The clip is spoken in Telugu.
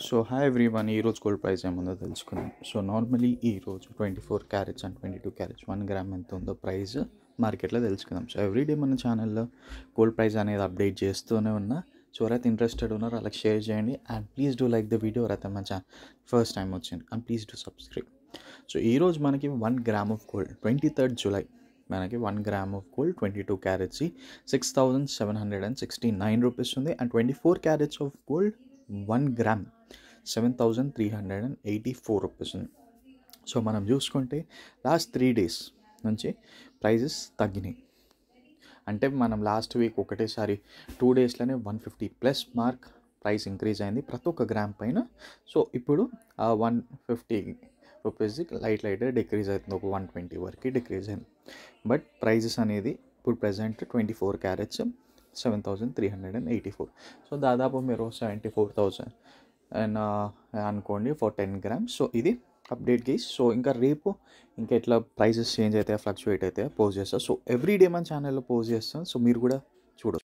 సో హాయ్ ఎవ్రీవన్, ఈరోజు గోల్డ్ ప్రైస్ ఏముందో తెలుసుకుందాం. సో నార్మలీ ఈరోజు 24 క్యారెట్స్ అండ్ 22 క్యారెట్స్ 1 గ్రామ్ ఎంత ఉందో ప్రైస్ మార్కెట్లో తెలుసుకుందాం. సో ఎవ్రీడే మన ఛానల్లో గోల్డ్ ప్రైస్ అనేది అప్డేట్ చేస్తూనే ఉన్నా. సో ఎవరైతే ఇంట్రెస్టెడ్ ఉన్నారో వాళ్ళకి షేర్ చేయండి and please do like the video. ఎవరైతే మన ఛానల్ ఫస్ట్ టైం వచ్చింది and please do subscribe. So ఈరోజు మనకి 1 gram of gold 23rd July మనకి 1 gram of gold 22 carats 6,769 rupees ఉంది. And 24 carats of gold 1 gram 7,384 rupees ఉంది. సో మనం చూసుకుంటే లాస్ట్ 3 days నుంచి ప్రైజెస్ తగ్గినాయి. అంటే మనం లాస్ట్ వీక్ ఒకటేసారి 2 daysలోనే 150+ మార్క్ ప్రైస్ ఇంక్రీజ్ అయింది ప్రతి ఒక్క గ్రామ్ పైన. సో ఇప్పుడు 150 రూపీస్ లైట్గా డిక్రీజ్ అవుతుంది, ఒక 120 వరకు డిక్రీజ్ అయింది. బట్ ప్రైజెస్ అనేది ఇప్పుడు ప్రజెంట్ 24 క్యారెట్స్ 7,384. సో దాదాపు మీరు 74,000 అండ్ అనుకోండి ఫర్ 10 grams. సో ఇది అప్డేట్ గైస్. సో ఇంకా రేపు ఇంకా ఎట్లా ప్రైజెస్ చేంజ్ అయితే ఫ్లక్చువేట్ అయితే పోస్ట్ చేస్తాను. సో ఎవ్రీడే మన ఛానల్లో పోస్ట్ చేస్తాను. సో మీరు కూడా చూడొచ్చు.